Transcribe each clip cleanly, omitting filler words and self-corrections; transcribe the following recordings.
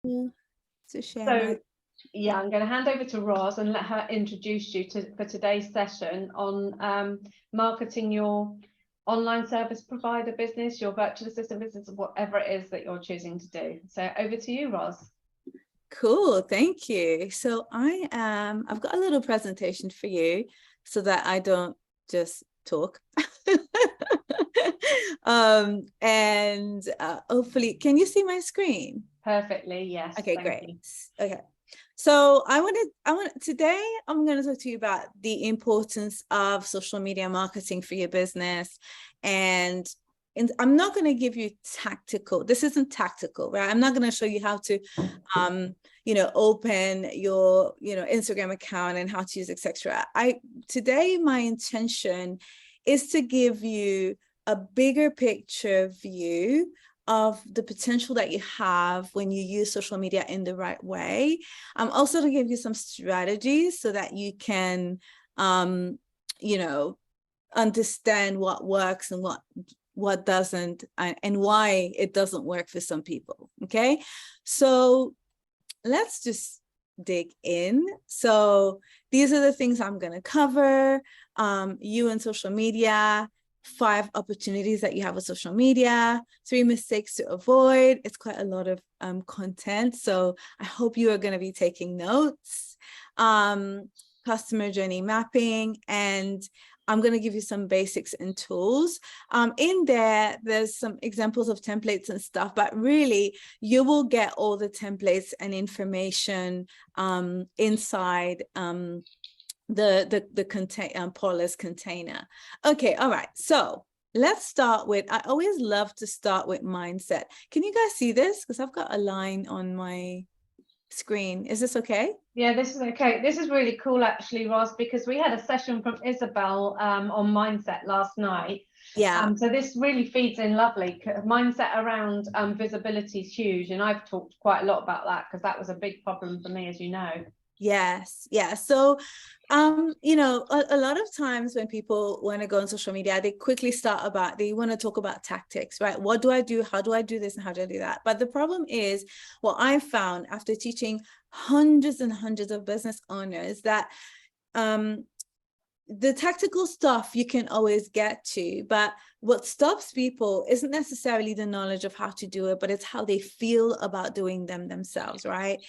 to share So, my. yeah, I'm going to hand over to Roz and let her introduce you for today's session on marketing your online service provider business, your virtual assistant business, whatever it is that you're choosing to do. So over to you, Roz. Cool, thank you. So I've got a little presentation for you so that I don't just talk. And hopefully, can you see my screen? Perfectly, yes. Okay, Thank great. you. Okay. So today I'm going to talk to you about the importance of social media marketing for your business. And I'm not going to give you tactical, this isn't tactical, right? I'm not going to show you how to, open your, Instagram account and how to use, etc. Today, my intention is to give you a bigger picture view of the potential that you have when you use social media in the right way. Also to give you some strategies so that you can, understand what works and what doesn't, and why it doesn't work for some people. Okay, so let's just dig in. So these are the things I'm going to cover. You and social media, 5 opportunities that you have with social media, 3 mistakes to avoid. It's quite a lot of content. So I hope you are going to be taking notes. Customer journey mapping, and I'm going to give you some basics and tools. In there's some examples of templates and stuff, but really you will get all the templates and information inside the Paula's container. Okay, all right. So let's start with, I always love to start with mindset. Can you guys see this? Because I've got a line on my screen. Is this okay? Yeah, this is okay. This is really cool, actually, Roz, because we had a session from Isabel on mindset last night. Yeah. So this really feeds in lovely. Mindset around visibility is huge, and I've talked quite a lot about that because that was a big problem for me, as you know. Yes. Yeah. So, a lot of times when people want to go on social media, they quickly they want to talk about tactics, right? What do I do? How do I do this? And how do I do that? But the problem is, what I found after teaching hundreds and hundreds of business owners, that the tactical stuff you can always get to, but what stops people isn't necessarily the knowledge of how to do it, but it's how they feel about doing them themselves, right?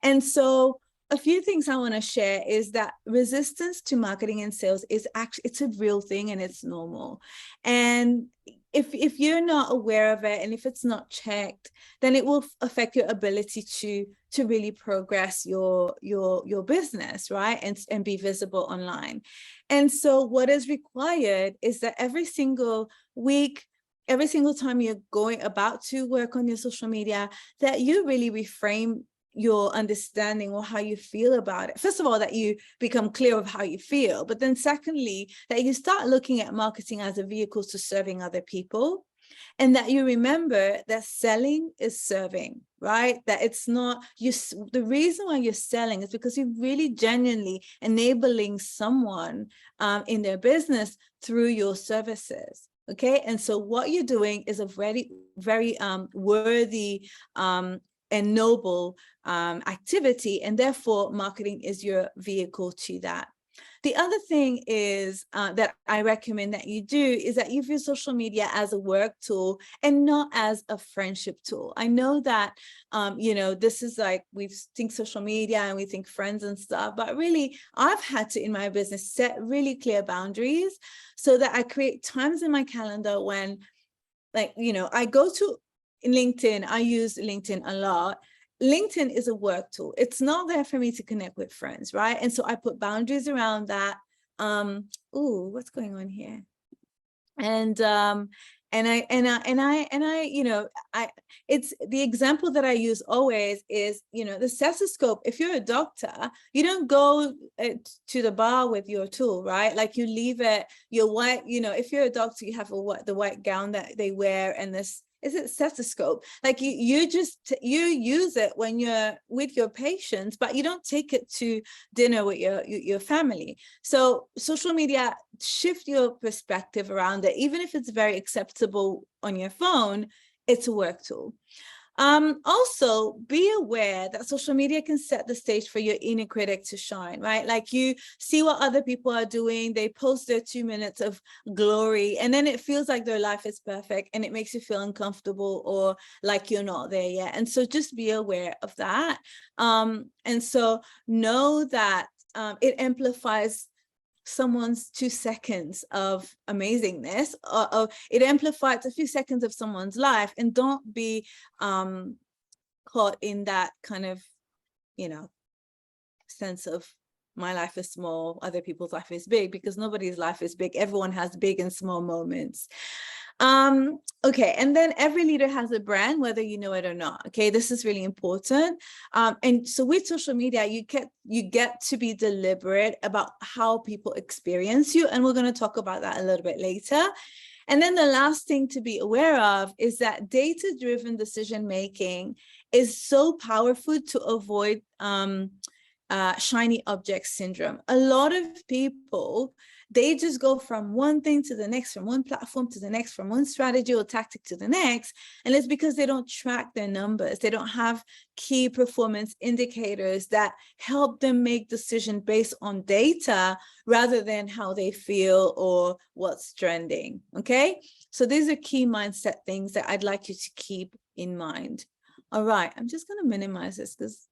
And so a few things I want to share is that resistance to marketing and sales is actually, it's a real thing and it's normal. And if you're not aware of it, and if it's not checked, then it will affect your ability to really progress your business, right? And be visible online. And so what is required is that every single week, every single time you're about to work on your social media, that you really reframe your understanding or how you feel about it. First of all, that you become clear of how you feel, but then secondly, that you start looking at marketing as a vehicle to serving other people, and that you remember that selling is serving, right? That it's not you. The reason why you're selling is because you're really genuinely enabling someone in their business through your services. Okay, and so what you're doing is a very, very worthy and noble activity, and therefore marketing is your vehicle to that. The other thing is that I recommend that you do is that you view social media as a work tool and not as a friendship tool. I know that, this is like, we think social media and we think friends and stuff, but really I've had to, in my business, set really clear boundaries so that I create times in my calendar when, I go to LinkedIn. I use LinkedIn a lot. LinkedIn is a work tool. It's not there for me to connect with friends, right? And so I put boundaries around that. What's going on here? It's the example that I use always is, the stethoscope. If you're a doctor, you don't go to the bar with your tool, right? Like you leave it, your white, if you're a doctor, you have the white gown that they wear, and this is it stethoscope. Like you use it when you're with your patients, but you don't take it to dinner with your family. So social media, shift your perspective around it. Even if it's very acceptable on your phone, it's a work tool. Also, be aware that social media can set the stage for your inner critic to shine, right? Like you see what other people are doing, they post their 2 minutes of glory, and then it feels like their life is perfect and it makes you feel uncomfortable or like you're not there yet. And so just be aware of that. And so know that it amplifies someone's 2 seconds of amazingness, or it amplifies a few seconds of someone's life, and don't be caught in that kind of, you know, sense of my life is small, other people's life is big, because nobody's life is big. Everyone has big and small moments. Okay, and then every leader has a brand, whether you know it or not. Okay, this is really important. And so with social media, you get to be deliberate about how people experience you, and we're going to talk about that a little bit later. And then the last thing to be aware of is that data-driven decision making is so powerful to avoid shiny object syndrome. A lot of people, they just go from one thing to the next, from one platform to the next, from one strategy or tactic to the next. And it's because they don't track their numbers. They don't have key performance indicators that help them make decisions based on data rather than how they feel or what's trending. Okay, so these are key mindset things that I'd like you to keep in mind. All right, I'm just going to minimize this because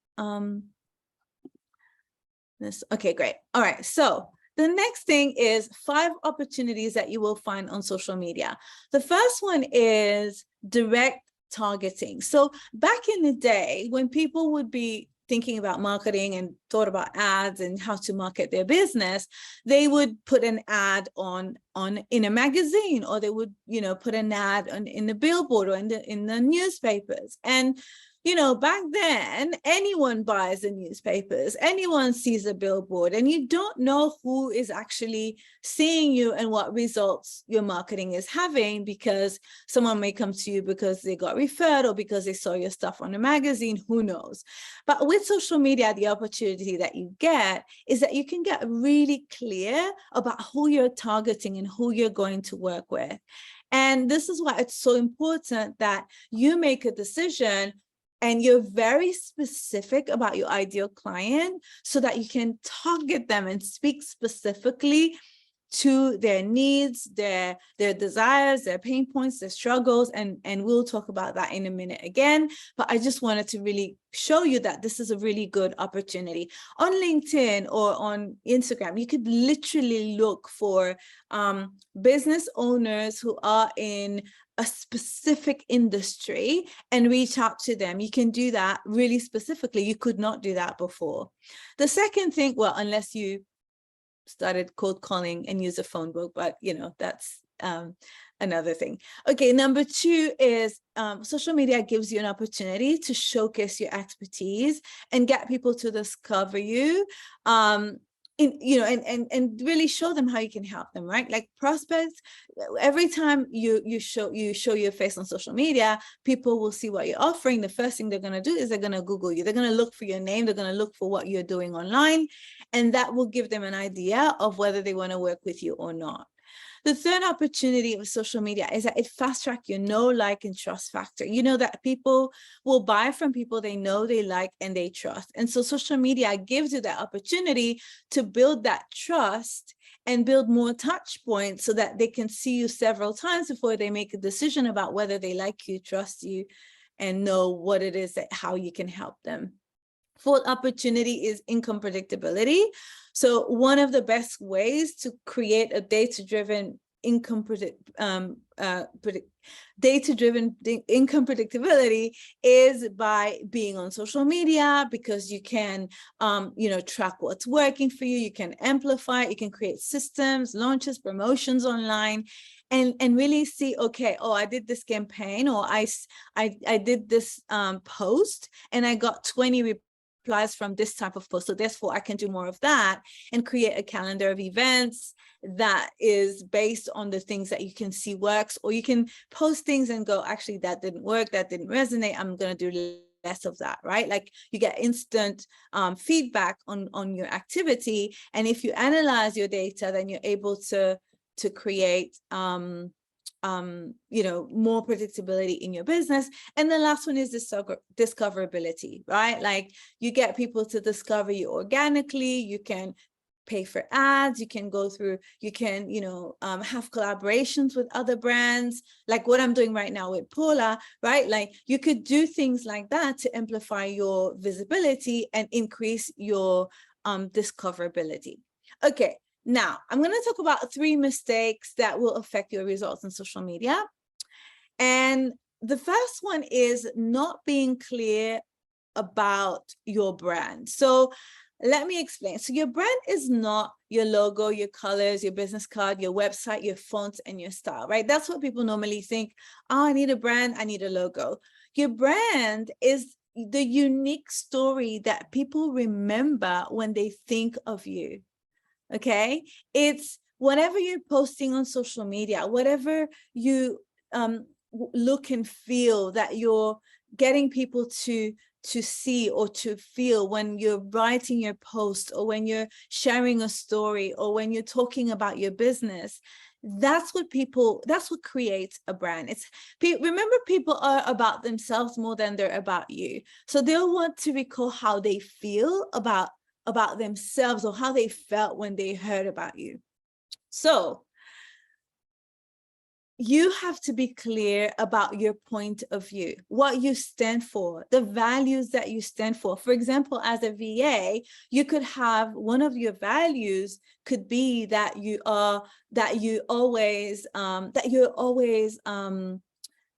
okay, great. All right, so the next thing is 5 opportunities that you will find on social media. The first one is direct targeting. So back in the day, when people would be thinking about marketing and thought about ads and how to market their business, they would put an ad on in a magazine, or they would, you know, put an ad in the billboard or in the newspapers. And you know, back then, anyone buys the newspapers, anyone sees a billboard, and you don't know who is actually seeing you and what results your marketing is having, because someone may come to you because they got referred or because they saw your stuff on a magazine, who knows. But with social media, the opportunity that you get is that you can get really clear about who you're targeting and who you're going to work with. And this is why it's so important that you make a decision and you're very specific about your ideal client so that you can target them and speak specifically to their needs, their desires, their pain points, their struggles, and we'll talk about that in a minute again. But I just wanted to really show you that this is a really good opportunity. On LinkedIn or on Instagram, you could literally look for business owners who are in a specific industry and reach out to them. You can do that really specifically. You could not do that before. The second thing, well, unless you started cold calling and use a phone book, but you know, that's another thing. Okay, number 2 is social media gives you an opportunity to showcase your expertise and get people to discover you. You know, and really show them how you can help them, right? Like prospects, every time you show your face on social media, people will see what you're offering. The first thing they're going to do is they're going to Google you. They're going to look for your name. They're going to look for what you're doing online, and that will give them an idea of whether they want to work with you or not. The third opportunity of social media is that it fast track your know, like, and trust factor. You know that people will buy from people they know, they like, and they trust. And so social media gives you that opportunity to build that trust and build more touch points so that they can see you several times before they make a decision about whether they like you, trust you, and know what it is that how you can help them. Fourth opportunity is income predictability. So one of the best ways to create a data-driven income predictability is by being on social media, because you can you know, track what's working for you, you can amplify, you can create systems, launches, promotions online, and really see, okay, oh, I did this campaign, or I did this post and I got 20 replies from this type of post, so therefore I can do more of that and create a calendar of events that is based on the things that you can see works. Or you can post things and go, actually, that didn't work, that didn't resonate, I'm going to do less of that, right? Like you get instant feedback on your activity, and if you analyze your data, then you're able to create more predictability in your business. And the last one is discoverability, right? Like you get people to discover you organically. You can pay for ads, you can go through, you can, have collaborations with other brands, like what I'm doing right now with Paula, right? Like you could do things like that to amplify your visibility and increase your discoverability. Okay, now I'm going to talk about 3 mistakes that will affect your results on social media. And the first one is not being clear about your brand. So let me explain. So your brand is not your logo, your colors, your business card, your website, your fonts, and your style, right? That's what people normally think. Oh, I need a brand, I need a logo. Your brand is the unique story that people remember when they think of you, okay? It's whatever you're posting on social media, whatever you look and feel that you're getting people to see or to feel when you're writing your post, or when you're sharing a story, or when you're talking about your business. That's what creates a brand. Remember, people are about themselves more than they're about you. So they'll want to recall how they feel about themselves, or how they felt when they heard about you. So you have to be clear about your point of view, what you stand for, the values that you stand for. For example, as a VA, you could have one of your values could be that you're always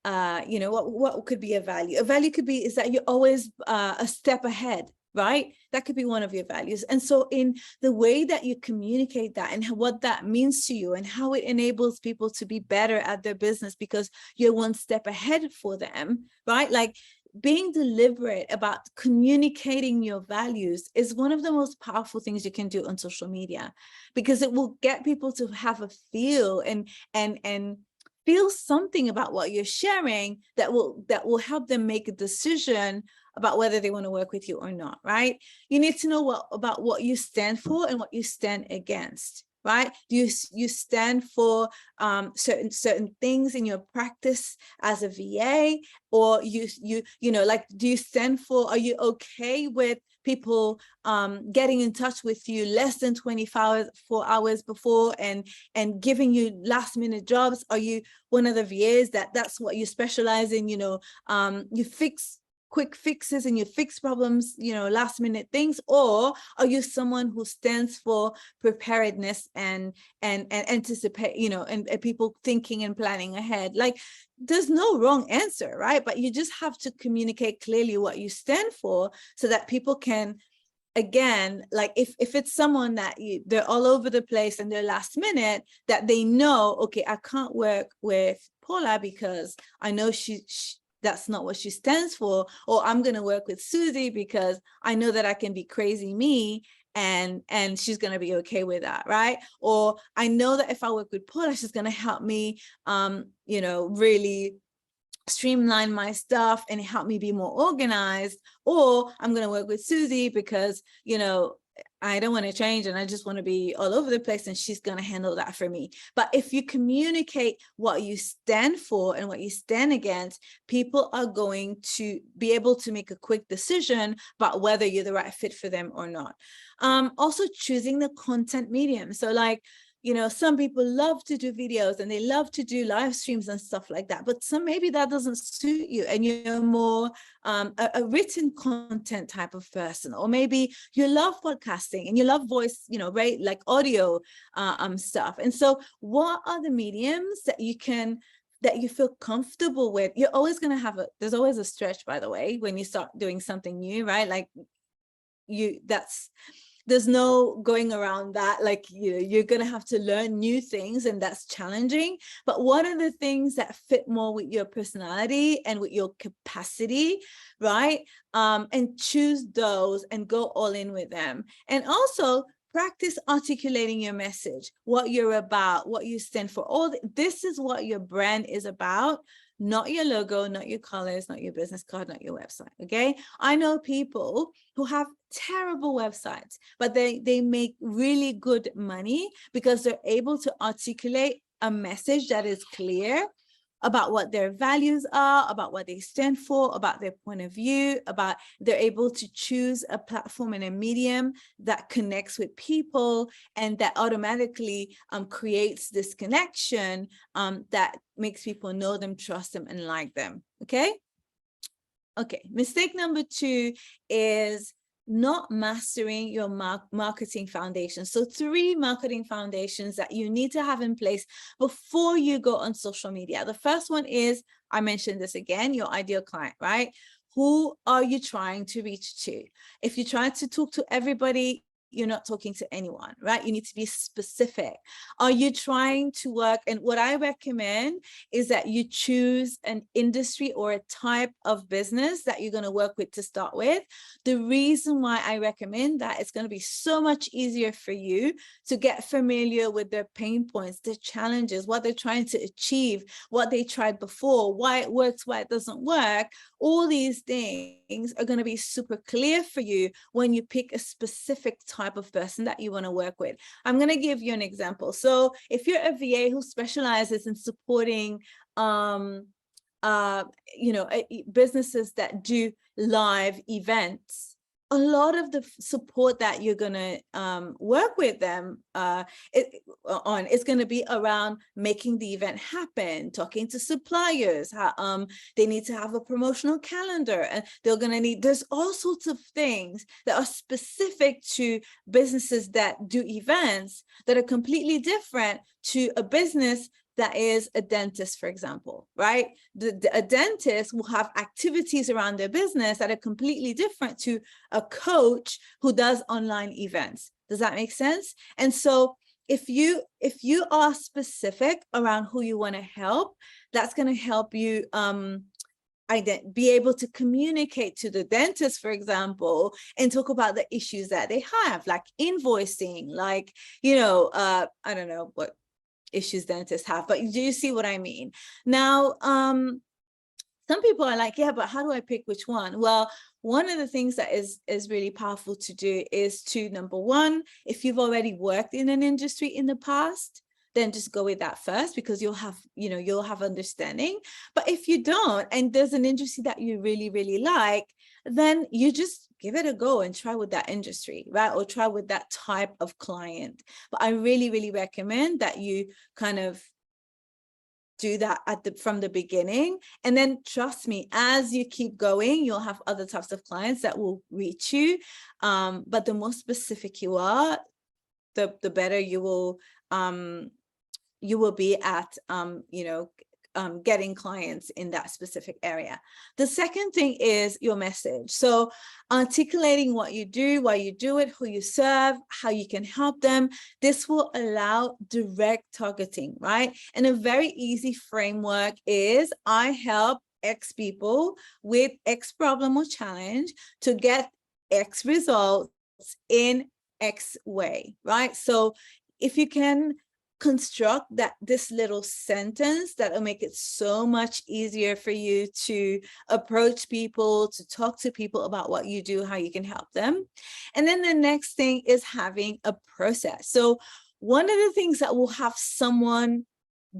what could be a value? A value could be is that you're always a step ahead, right? That could be one of your values. And so in the way that you communicate that and what that means to you and how it enables people to be better at their business because you're one step ahead for them, right? Like being deliberate about communicating your values is one of the most powerful things you can do on social media, because it will get people to have a feel and feel something about what you're sharing that will help them make a decision about whether they want to work with you or not, right? You need to know about what you stand for and what you stand against, right? Do you stand for certain things in your practice as a VA, or do you stand for, are you okay with people getting in touch with you less than 24 hours before and giving you last minute jobs? Are you one of the VAs that's what you specialize in? You fix quick fixes and you fix problems, last minute things? Or are you someone who stands for preparedness and anticipate, and people thinking and planning ahead? Like, there's no wrong answer, right? But you just have to communicate clearly what you stand for so that people can, again, like if it's someone that they're all over the place and they're last minute, that they know, okay, I can't work with Paula because I know that's not what she stands for, or I'm going to work with Susie because I know that I can be crazy me and she's going to be okay with that, right? Or I know that if I work with Paula, she's going to help me really streamline my stuff and help me be more organized. Or I'm going to work with Susie because I don't want to change and I just want to be all over the place, and she's going to handle that for me. But if you communicate what you stand for and what you stand against, people are going to be able to make a quick decision about whether you're the right fit for them or not. Also choosing the content medium. So like, some people love to do videos and they love to do live streams and stuff like that, but maybe that doesn't suit you and you're more a written content type of person. Or maybe you love podcasting and you love voice, right, like audio stuff. And so what are the mediums that you feel comfortable with? You're always going to there's always a stretch, by the way, when you start doing something new, right? Like there's no going around that. Like, you're going to have to learn new things, and that's challenging. But what are the things that fit more with your personality and with your capacity, right? And choose those and go all in with them. And also practice articulating your message, what you're about, what you stand for. This is what your brand is about. Not your logo, not your colors, not your business card, not your website, okay? I know people who have terrible websites, but they make really good money because they're able to articulate a message that is clear about what their values are, about what they stand for, about their point of view, about they're able to choose a platform and a medium that connects with people and that automatically creates this connection that makes people know them, trust them, and like them, okay? Okay, mistake number 2 is not mastering your marketing foundation. So 3 marketing foundations that you need to have in place before you go on social media. The first one is, I mentioned this again, your ideal client, right? Who are you trying to reach to? If you're trying to talk to everybody, you're not talking to anyone, right? You need to be specific. Are you trying to work? And what I recommend is that you choose an industry or a type of business that you're going to work with to start with. The reason why I recommend that, it's going to be so much easier for you to get familiar with their pain points, their challenges, what they're trying to achieve, what they tried before, why it works, why it doesn't work. All these things are going to be super clear for you when you pick a specific type of person that you want to work with. I'm going to give you an example. So if you're a VA who specializes in supporting businesses that do live events, a lot of the support that you're going to work with them is going to be around making the event happen, talking to suppliers, how they need to have a promotional calendar, and they're going to need, there's all sorts of things that are specific to businesses that do events that are completely different to a business that is a dentist, for example, right? A dentist will have activities around their business that are completely different to a coach who does online events. Does that make sense? And so if you are specific around who you want to help, that's going to help you be able to communicate to the dentist, for example, and talk about the issues that they have, like invoicing, like, I don't know what issues dentists have, but do you see what I mean? Now, some people are like, yeah, but how do I pick which one? Well, one of the things that is really powerful to do is to, number one, if you've already worked in an industry in the past, then just go with that first, because you'll have understanding. But if you don't, and there's an industry that you really, really like, then you just give it a go and try with that industry, right? Or try with that type of client. But I really, really recommend that you kind of do that from the beginning. And then trust me, as you keep going, you'll have other types of clients that will reach you. But the more specific you are, the better you will be at, getting clients in that specific area. The second thing is your message. So articulating what you do, why you do it, who you serve, how you can help them. This will allow direct targeting, right? And a very easy framework is, I help X people with X problem or challenge to get X results in X way, right? So if you can construct this little sentence, that will make it so much easier for you to approach people, to talk to people about what you do, how you can help them. And then the next thing is having a process. So one of the things that will have someone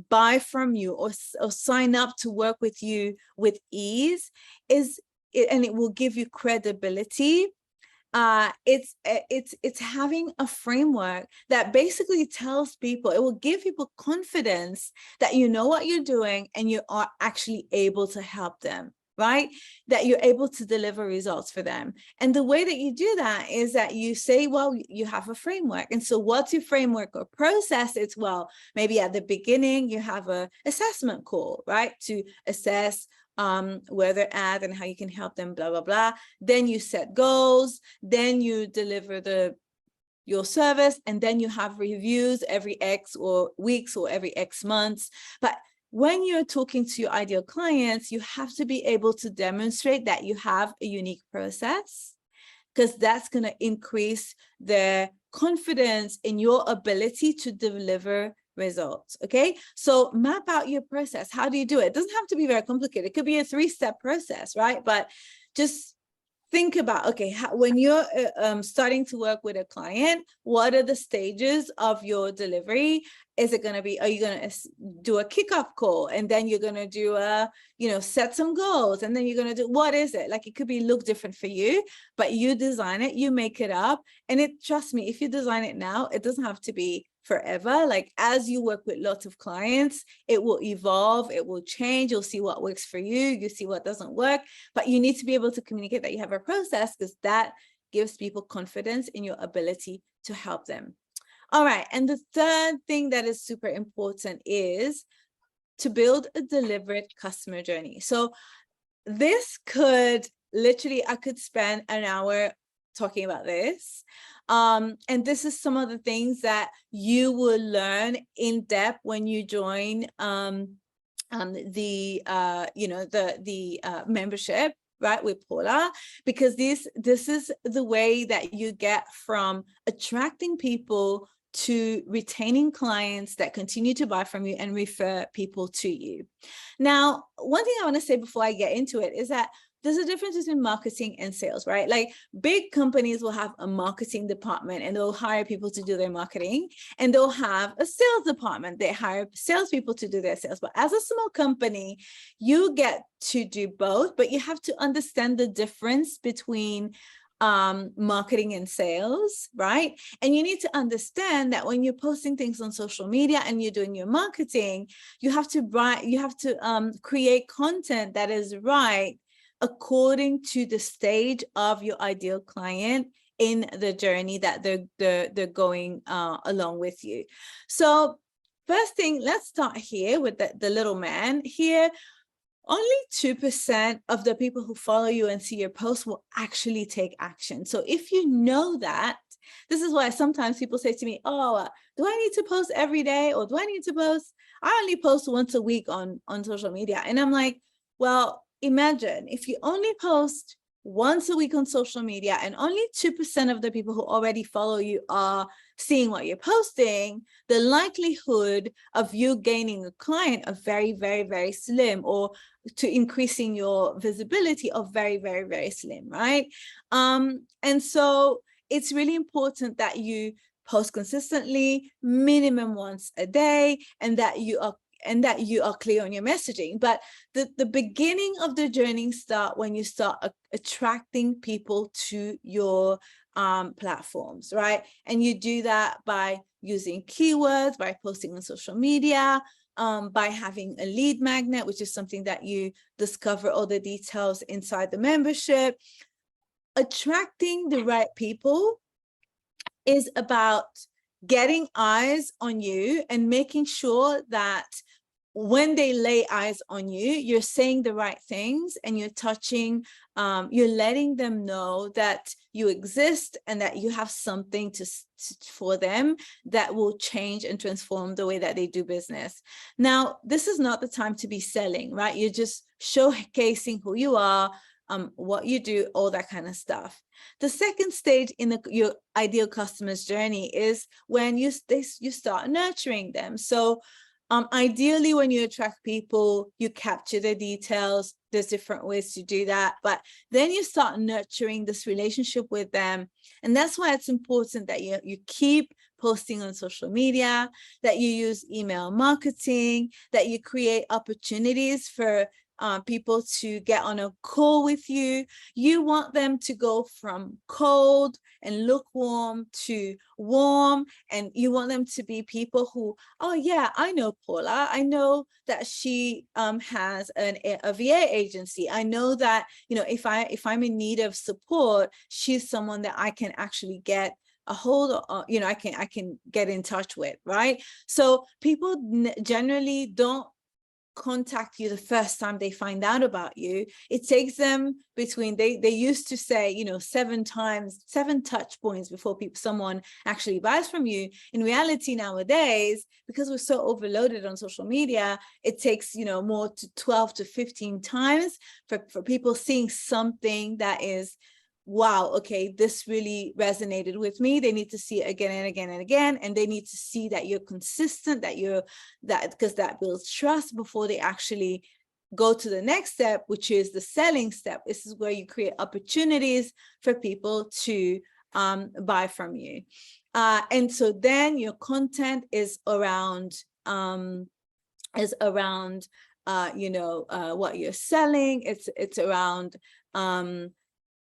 buy from you or sign up to work with you with ease is, and it will give you credibility, it's having a framework that basically tells people, it will give people confidence that you know what you're doing and you are actually able to help them, right? That you're able to deliver results for them. And the way that you do that is that you say, well, you have a framework. And so what's your framework or process? It's, well, maybe at the beginning you have a assessment call, right? To assess where they're at and how you can help them, blah, blah, blah. Then you set goals, then you deliver your service, and then you have reviews every X or weeks or every X months. But when you're talking to your ideal clients, you have to be able to demonstrate that you have a unique process, because that's going to increase their confidence in your ability to deliver results. Okay, so map out your process. How do you do it? It doesn't have to be very complicated. It could be a 3-step process, right? But just think about, okay, when you're starting to work with a client, what are the stages of your delivery? Is it going to be, are you going to do a kickoff call, and then you're going to do a, set some goals, and then you're going to do, what is it? Like, it could be look different for you, but you design it, you make it up. And trust me, if you design it now, it doesn't have to be forever. Like, as you work with lots of clients, it will evolve, it will change. You'll see what works for you, you see what doesn't work, but you need to be able to communicate that you have a process, because that gives people confidence in your ability to help them. All right, and the third thing that is super important is to build a deliberate customer journey. So this could literally, I could spend an hour talking about this. And this is some of the things that you will learn in depth when you join the membership, right, with Paula, because this is the way that you get from attracting people to retaining clients that continue to buy from you and refer people to you. Now, one thing I want to say before I get into it is that there's a difference between marketing and sales, right? Like, big companies will have a marketing department and they'll hire people to do their marketing, and they'll have a sales department. They hire salespeople to do their sales. But as a small company, you get to do both, but you have to understand the difference between marketing and sales, right? And you need to understand that when you're posting things on social media and you're doing your marketing, you have to create content that is right according to the stage of your ideal client in the journey that they're going along with you. So first thing, let's start here with the little man here. Only 2% of the people who follow you and see your posts will actually take action. So if you know that, this is why sometimes people say to me, oh, do I need to post every day? Or do I need to post? I only post once a week on social media. And I'm like, well, imagine if you only post once a week on social media and only 2% of the people who already follow you are seeing what you're posting, the likelihood of you gaining a client are very, very, very slim, or to increasing your visibility are very, very, very slim, right? And so it's really important that you post consistently, minimum once a day, and that you are clear on your messaging. But the beginning of the journey start when you start attracting people to your platforms, right? And you do that by using keywords, by posting on social media, by having a lead magnet, which is something that you discover all the details inside the membership. Attracting the right people is about getting eyes on you and making sure that when they lay eyes on you, you're saying the right things and you're touching, you're letting them know that you exist and that you have something for them that will change and transform the way that they do business. Now, this is not the time to be selling, right? You're just showcasing who you are, what you do, all that kind of stuff. The second stage in your ideal customer's journey is when you start nurturing them. So ideally, when you attract people, you capture the details. There's different ways to do that, but then you start nurturing this relationship with them. And that's why it's important that you keep posting on social media, that you use email marketing, that you create opportunities for people to get on a call with you. You want them to go from cold and lukewarm to warm, and you want them to be people who, oh yeah, I know Paula. I know that she has a VA agency. I know that, if I'm in need of support, she's someone that I can actually get a hold of, I can get in touch with, right? So people generally don't contact you the first time they find out about you. It takes them between, they used to say, 7 touch points before someone actually buys from you. In reality nowadays, because we're so overloaded on social media, it takes more to 12 to 15 times for people seeing something that is, wow, okay, this really resonated with me. They need to see it again and again and again, and they need to see that you're consistent, because that builds trust before they actually go to the next step, which is the selling step. This is where you create opportunities for people to buy from you. And so then your content is around what you're selling. It's around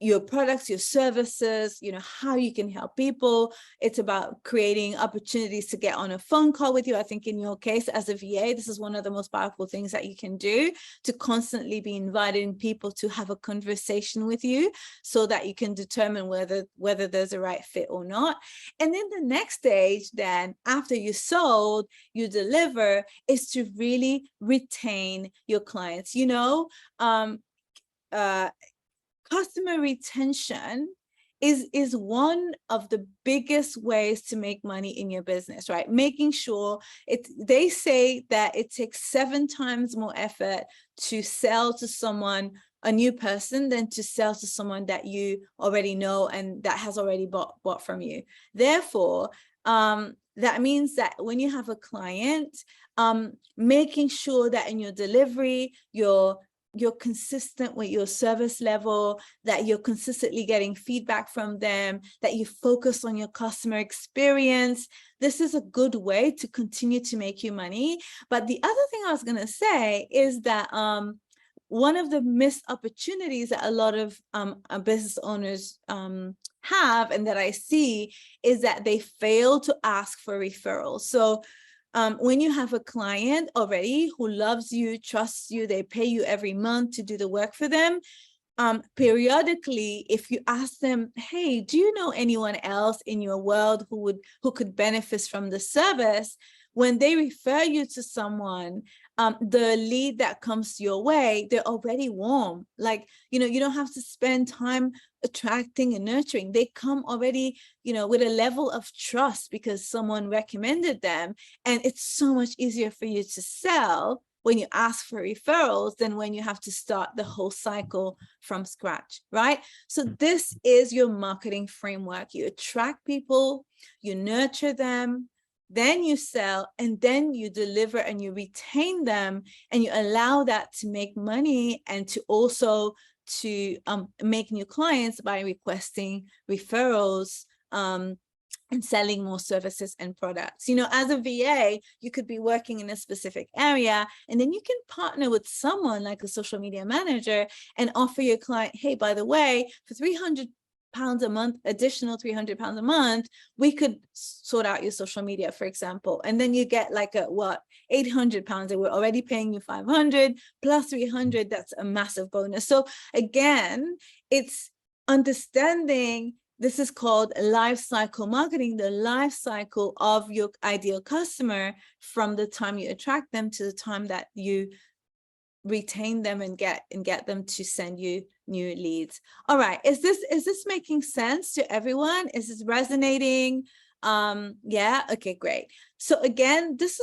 your products, your services, how you can help people. It's about creating opportunities to get on a phone call with you. I think in your case as a VA, this is one of the most powerful things that you can do, to constantly be inviting people to have a conversation with you so that you can determine whether there's a right fit or not. And then the next stage, then after you sold, you deliver, is to really retain your clients. Customer retention is one of the biggest ways to make money in your business, right? Making sure they say that it takes 7 times more effort to sell to someone, a new person, than to sell to someone that you already know and that has already bought from you. Therefore, that means that when you have a client, making sure that in your delivery, you're consistent with your service level, that you're consistently getting feedback from them, that you focus on your customer experience. This is a good way to continue to make you money. But the other thing I was going to say is that one of the missed opportunities that a lot of business owners have, and that I see, is that they fail to ask for referrals. So when you have a client already who loves you, trusts you, they pay you every month to do the work for them, periodically, if you ask them, hey, do you know anyone else in your world who could benefit from the service? When they refer you to someone, the lead that comes your way, they're already warm. Like, you don't have to spend time attracting and nurturing. They come already, with a level of trust because someone recommended them. And it's so much easier for you to sell when you ask for referrals than when you have to start the whole cycle from scratch, right? So this is your marketing framework. You attract people, you nurture them, then you sell, and then you deliver and you retain them, and you allow that to make money and to also to make new clients by requesting referrals and selling more services and products. As a VA, you could be working in a specific area, and then you can partner with someone like a social media manager and offer your client, hey, by the way, for £300 a month, additional £300 a month, we could sort out your social media, for example. And then you get like £800, and we're already paying you 500 plus 300. That's a massive bonus. So again, it's understanding, this is called life cycle marketing, the life cycle of your ideal customer, from the time you attract them to the time that you retain them and get them to send you new leads. All right, is this making sense to everyone? Is this resonating? Yeah, okay, great. So again, this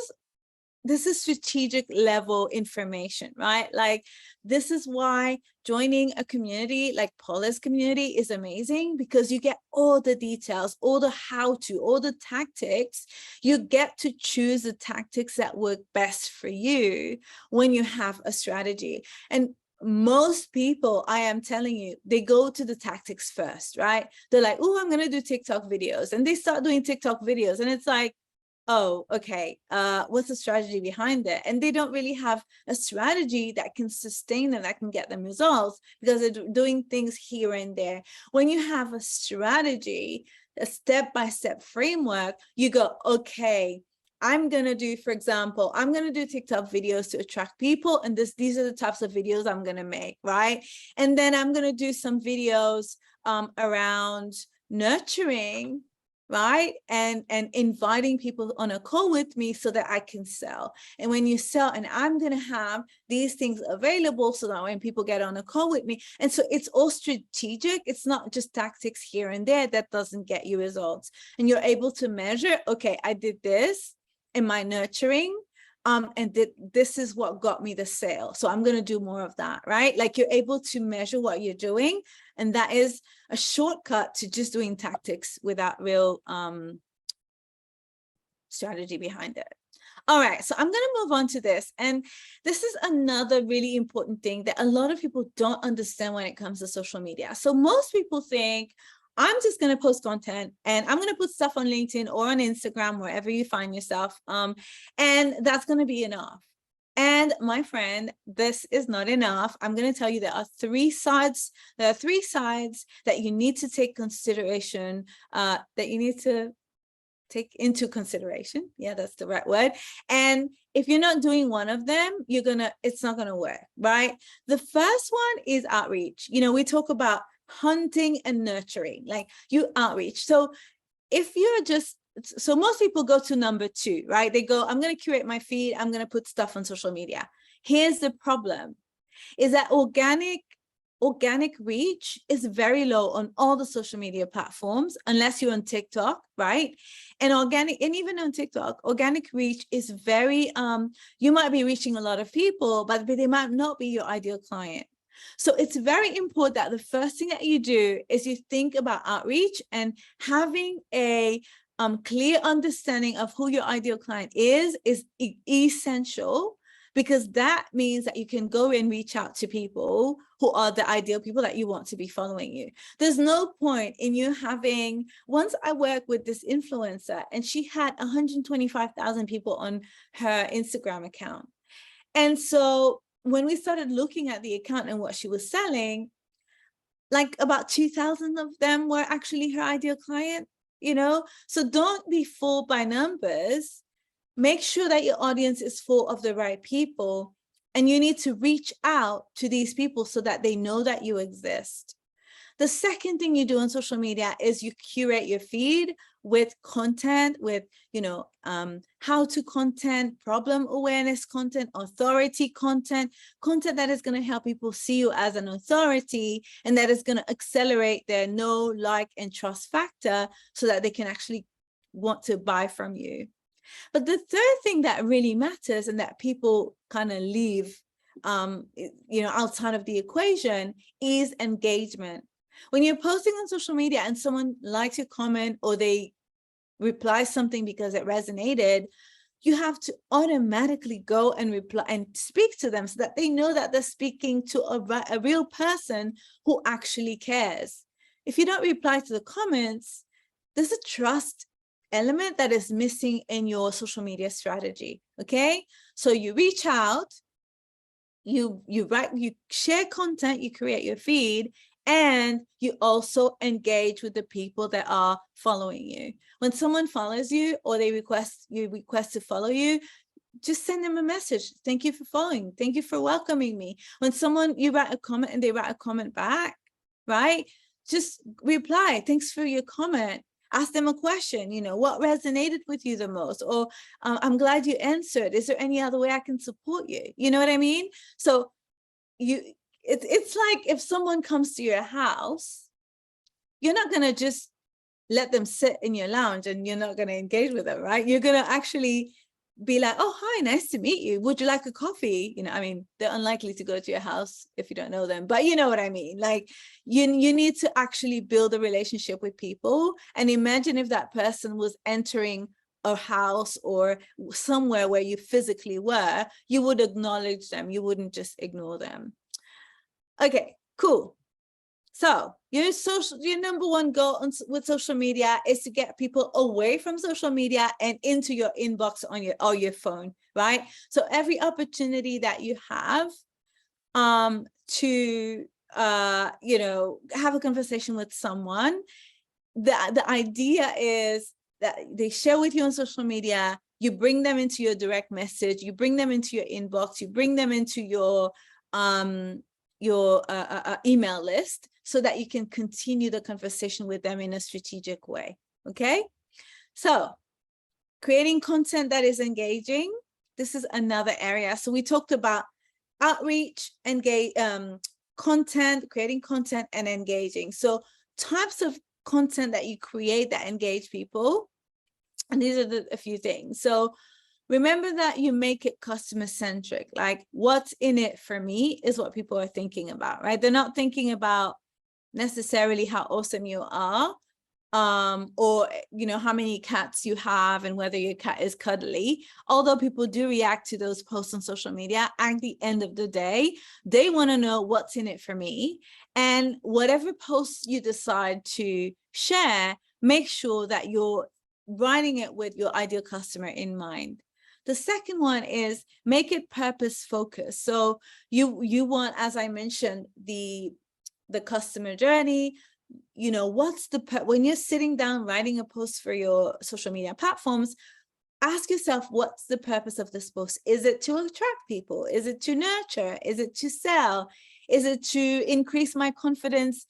is strategic level information, right? Like, this is why joining a community like Paula's community is amazing, because you get all the details, all the how-to, all the tactics. You get to choose the tactics that work best for you when you have a strategy. And most people, I am telling you, they go to the tactics first, right? They're like, oh, I'm going to do TikTok videos. And they start doing TikTok videos. And it's like, oh, okay, what's the strategy behind it? And they don't really have a strategy that can sustain them, that can get them results, because they're doing things here and there. When you have a strategy, a step-by-step framework, you go, okay, I'm going to do, for example, I'm going to do TikTok videos to attract people. And these are the types of videos I'm going to make, right? And then I'm going to do some videos around nurturing, right? And inviting people on a call with me so that I can sell. And when you sell, and I'm going to have these things available so that when people get on a call with me. And so it's all strategic. It's not just tactics here and there that doesn't get you results. And you're able to measure, okay, I did this in my nurturing, and this is what got me the sale. So I'm going to do more of that, right? Like, you're able to measure what you're doing. And that is a shortcut to just doing tactics without real strategy behind it. All right, so I'm going to move on to this. And this is another really important thing that a lot of people don't understand when it comes to social media. So most people think, I'm just going to post content and I'm going to put stuff on LinkedIn or on Instagram, wherever you find yourself. And that's going to be enough. And my friend, this is not enough. I'm going to tell you there are three sides. There are three sides that you need to take consideration, that you need to take into consideration. Yeah, that's the right word. And if you're not doing one of them, it's not gonna work, right? The first one is outreach. You know, we talk about hunting and nurturing, like you outreach. So if you're so most people go to number two, right? They go, I'm gonna curate my feed, I'm gonna put stuff on social media. Here's the problem, is that organic reach is very low on all the social media platforms, unless you're on TikTok, right? And even on TikTok, organic reach is very, you might be reaching a lot of people, but they might not be your ideal client. So it's very important that the first thing that you do is you think about outreach and having a clear understanding of who your ideal client is essential, because that means that you can go and reach out to people who are the ideal people that you want to be following you. There's no point in you having, once I worked with this influencer and she had 125,000 people on her Instagram account. And so when we started looking at the account and what she was selling, like about 2,000 of them were actually her ideal client, you know? So don't be fooled by numbers. Make sure that your audience is full of the right people, and you need to reach out to these people so that they know that you exist. The second thing you do on social media is you curate your feed with content, with, you know, how-to content, problem awareness content, authority content, content that is going to help people see you as an authority, and that is going to accelerate their know, like, and trust factor so that they can actually want to buy from you. But the third thing that really matters and that people kind of leave, you know, outside of the equation is engagement. When you're posting on social media and someone likes your comment or they reply something because it resonated, you have to automatically go and reply and speak to them so that they know that they're speaking to a real person who actually cares. If you don't reply to the comments, there's a trust element that is missing in your social media strategy. Okay, so you reach out, you write, you share content, you create your feed, and you also engage with the people that are following you. When someone follows you or they request to follow you, just send them a message. Thank you for following. Thank you for welcoming me. When you write a comment and they write a comment back, right? Just reply. Thanks for your comment. Ask them a question, you know, what resonated with you the most? Or I'm glad you answered. Is there any other way I can support you? You know what I mean? So it's like if someone comes to your house, you're not going to just let them sit in your lounge and you're not going to engage with them, right? You're going to actually be like, oh, hi, nice to meet you. Would you like a coffee? You know, I mean, they're unlikely to go to your house if you don't know them, but you know what I mean? Like you need to actually build a relationship with people. And imagine if that person was entering a house or somewhere where you physically were, you would acknowledge them. You wouldn't just ignore them. Okay, cool. So your number one goal with social media is to get people away from social media and into your inbox on your phone, right? So every opportunity that you have to you know, have a conversation with someone, the idea is that they share with you on social media, you bring them into your direct message, you bring them into your inbox, you bring them into your email list so that you can continue the conversation with them in a strategic way. Okay, so creating content that is engaging, this is another area. So we talked about outreach, content, creating content and engaging. So types of content that you create that engage people, and these are a few things. So remember that you make it customer centric. Like what's in it for me is what people are thinking about, right? They're not thinking about necessarily how awesome you are. or how many cats you have and whether your cat is cuddly. Although people do react to those posts on social media, at the end of the day, they want to know what's in it for me. And whatever posts you decide to share, make sure that you're writing it with your ideal customer in mind. The second one is make it purpose focused. So you want, as I mentioned, the customer journey. What's when you're sitting down writing a post for your social media platforms, ask yourself, what's the purpose of this post? Is it to attract people? Is it to nurture? Is it to sell? Is it to increase my confidence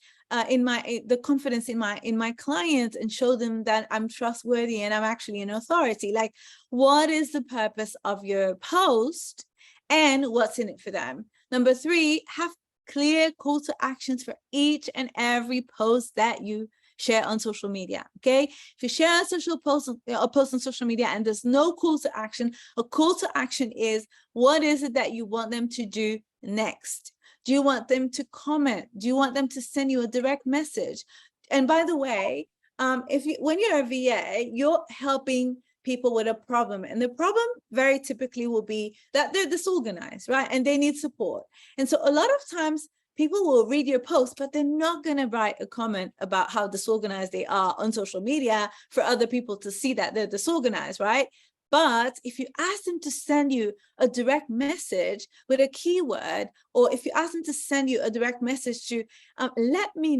in my clients and show them that I'm trustworthy and I'm actually an authority? Like, what is the purpose of your post and what's in it for them? Number 3, have clear call to actions for each and every post that you share on social media. Okay, if you share a post on social media and there's no call to action, a call to action is, what is it that you want them to do next? Do you want them to comment? Do you want them to send you a direct message? And by the way, when you're a VA, you're helping people with a problem, and the problem very typically will be that they're disorganized, right? And they need support. And so a lot of times people will read your post, but they're not going to write a comment about how disorganized they are on social media for other people to see that they're disorganized, right? But if you ask them to send you a direct message with a keyword, or if you ask them to send you a direct message to send me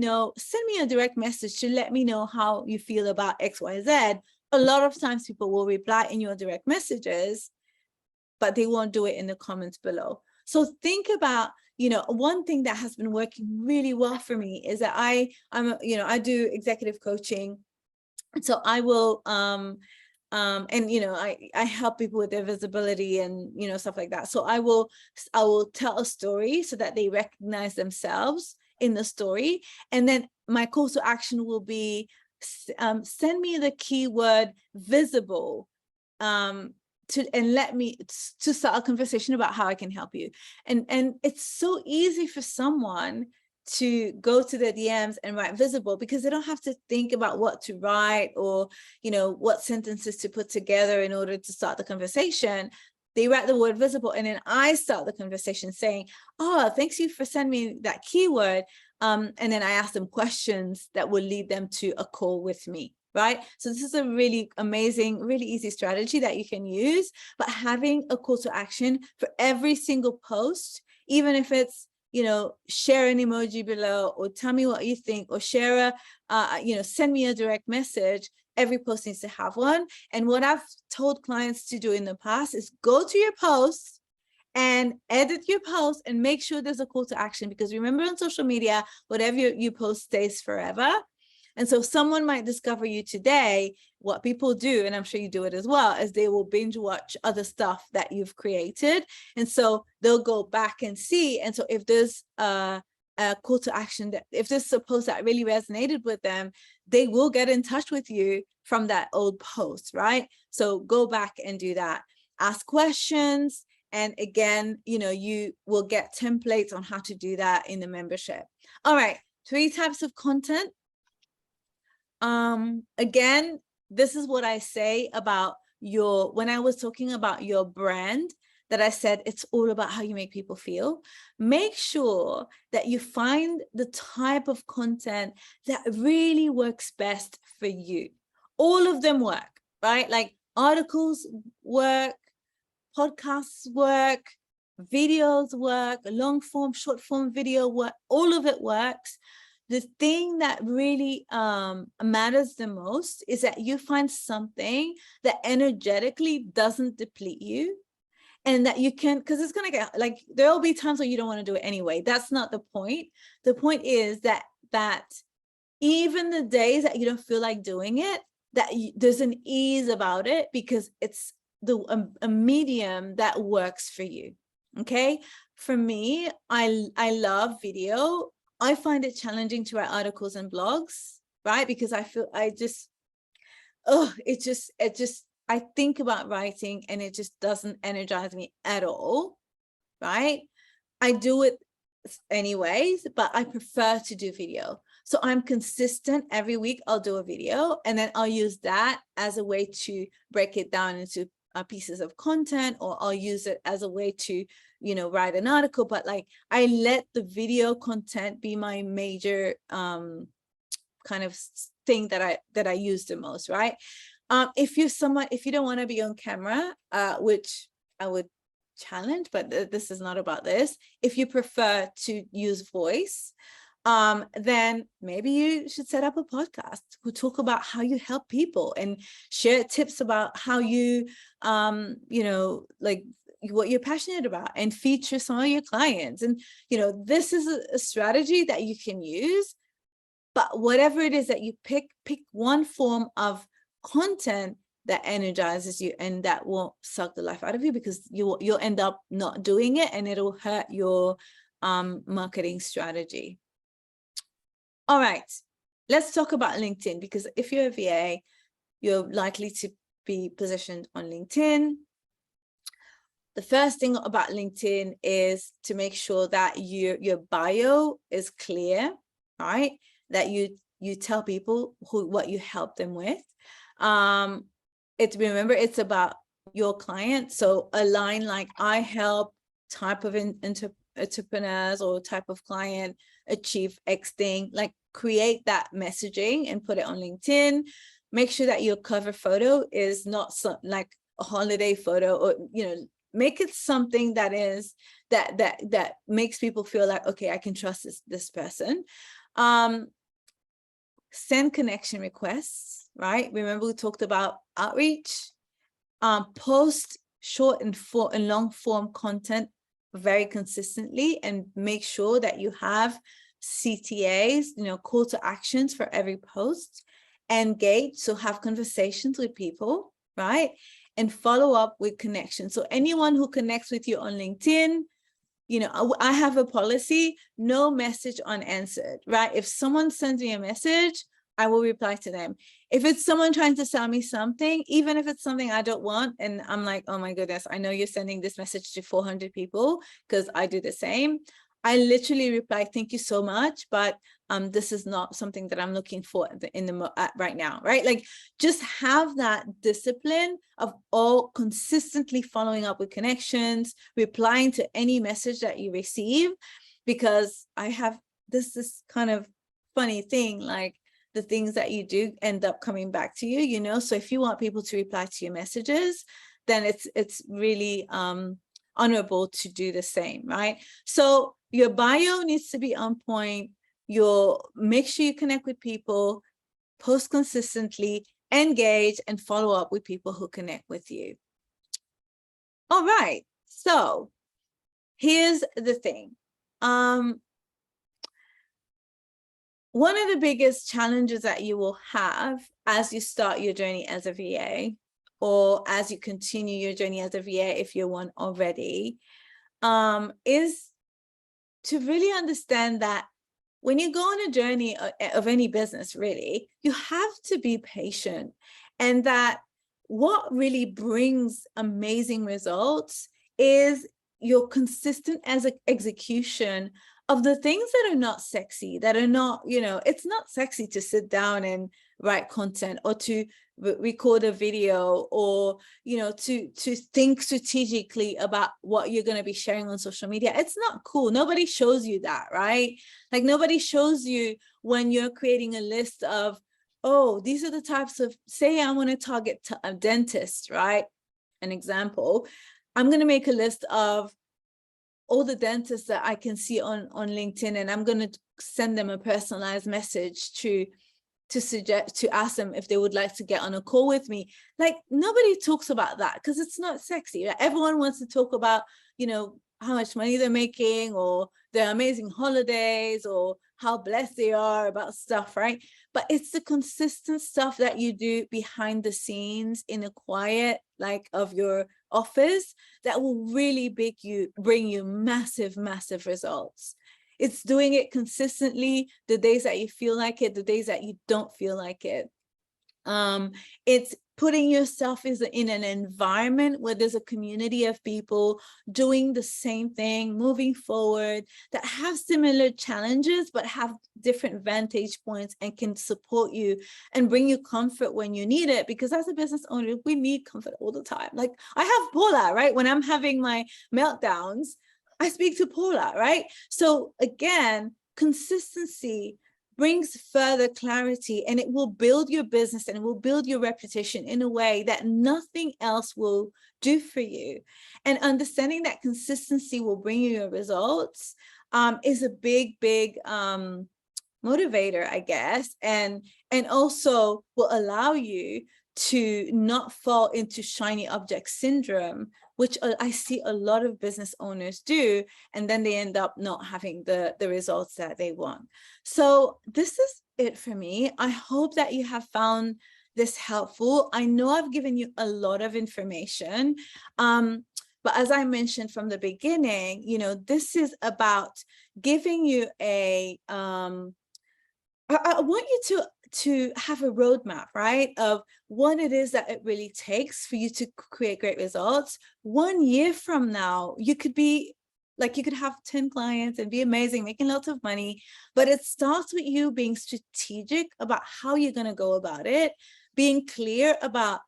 a direct message to let me know how you feel about XYZ, a lot of times people will reply in your direct messages, but they won't do it in the comments below. So think about, one thing that has been working really well for me is that I do executive coaching. And so I will, I help people with their visibility and, stuff like that. So I will tell a story so that they recognize themselves in the story. And then my call to action will be, send me the keyword visible to start a conversation about how I can help you. And it's so easy for someone to go to their DMs and write visible, because they don't have to think about what to write or, what sentences to put together in order to start the conversation. They write the word visible, and then I start the conversation saying, oh, thanks you for sending me that keyword. And then I ask them questions that will lead them to a call with me, right? So this is a really amazing, really easy strategy that you can use. But having a call to action for every single post, even if it's, share an emoji below, or tell me what you think, or share send me a direct message. Every post needs to have one. And what I've told clients to do in the past is go to your posts and edit your post and make sure there's a call to action, because remember, on social media, whatever you post stays forever. And so someone might discover you today. What people do, and I'm sure you do it as well, is they will binge watch other stuff that you've created. And so they'll go back and see. And so if there's a call to action, that if there's a post that really resonated with them, they will get in touch with you from that old post, right? So go back and do that. Ask questions. And again, you will get templates on how to do that in the membership. All right, 3 types of content. Again, this is what I say about when I was talking about your brand, that I said it's all about how you make people feel. Make sure that you find the type of content that really works best for you. All of them work, right? Like articles work, podcasts work, videos work, long form, short form video work, all of it works. The thing that really matters the most is that you find something that energetically doesn't deplete you, and that you can, because it's going to get, like, there will be times where you don't want to do it anyway. That's not the point. The point is that even the days that you don't feel like doing it, there's an ease about it, because it's a medium that works for you. Okay. For me, I love video. I find it challenging to write articles and blogs, right? Because I feel I think about writing and it just doesn't energize me at all, right? I do it anyways, but I prefer to do video. So I'm consistent. Every week I'll do a video, and then I'll use that as a way to break it down into pieces of content, or I'll use it as a way to, you know, write an article. But like, I let the video content be my major kind of thing that I use the most, right? If you don't want to be on camera, which I would challenge, but this is not about this. If you prefer to use voice, then maybe you should set up a podcast who talk about how you help people and share tips about how you, you know, like what you're passionate about, and feature some of your clients. And, you know, this is a strategy that you can use. But whatever it is that you pick one form of content that energizes you and that won't suck the life out of you, because you'll end up not doing it, and it'll hurt your marketing strategy. All right, let's talk about LinkedIn, because if you're a VA, you're likely to be positioned on LinkedIn. The first thing about LinkedIn is to make sure that your bio is clear, right? That you tell people what you help them with. Remember, it's about your client. So a line like, I help type of entrepreneurs or type of client achieve X thing. Like, create that messaging and put it on LinkedIn. Make sure that your cover photo is not like a holiday photo, or, you know, make it something that is that makes people feel like, okay, I can trust this person. Send connection requests, right? Remember, we talked about outreach. Post short and long form content very consistently, and make sure that you have CTAs, you know, call to actions for every post. Engage, so have conversations with people, right? And follow up with connections. So anyone who connects with you on LinkedIn, you know, I have a policy, no message unanswered, right? If someone sends me a message, I will reply to them. If it's someone trying to sell me something, even if it's something I don't want, and I'm like, oh my goodness, I know you're sending this message to 400 people, because I do the same. I literally reply, thank you so much, but this is not something that I'm looking for right now, right? Like, just have that discipline of all consistently following up with connections, replying to any message that you receive, because I have this kind of funny thing, like, the things that you do end up coming back to you, you know? So if you want people to reply to your messages, then it's really honorable to do the same, right? So your bio needs to be on point. Make sure you connect with people, post consistently, engage, and follow up with people who connect with you. All right, so here's the thing. One of the biggest challenges that you will have as you start your journey as a VA, or as you continue your journey as a VA, if you're one already, is to really understand that when you go on a journey of any business, really, you have to be patient, and that what really brings amazing results is your consistent execution of the things that are not sexy, that are not, you know, it's not sexy to sit down and write content, or to record a video, or, you know, to think strategically about what you're going to be sharing on social media. It's not cool. Nobody shows you that, right? Like, nobody shows you when you're creating a list of, oh, these are the types of, say I want to target a dentist, right? An example, I'm going to make a list of all the dentists that I can see on LinkedIn, and I'm going to send them a personalized message to ask them if they would like to get on a call with me. Like, nobody talks about that because it's not sexy. Right? Everyone wants to talk about, you know, how much money they're making, or their amazing holidays, or how blessed they are about stuff, right? But it's the consistent stuff that you do behind the scenes in the quiet, like, of your office, that will really bring you massive results. It's doing it consistently, the days that you feel like it, the days that you don't feel like it. It's putting yourself in an environment where there's a community of people doing the same thing, moving forward, that have similar challenges, but have different vantage points and can support you and bring you comfort when you need it. Because as a business owner, we need comfort all the time. Like I have Paula, right? When I'm having my meltdowns, I speak to Paula, right? So again, consistency brings further clarity, and it will build your business and it will build your reputation in a way that nothing else will do for you. And understanding that consistency will bring you your results is a big motivator, I guess, and also will allow you to not fall into shiny object syndrome, which I see a lot of business owners do, and then they end up not having the results that they want. So this is it for me. I hope that you have found this helpful. I know I've given you a lot of information, but as I mentioned from the beginning, you know, this is about giving you a, I want you to have a roadmap, right, of what it is that it really takes for you to create great results. 1 year from now, you could be like, you could have 10 clients and be amazing, making lots of money, but it starts with you being strategic about how you're going to go about it, being clear about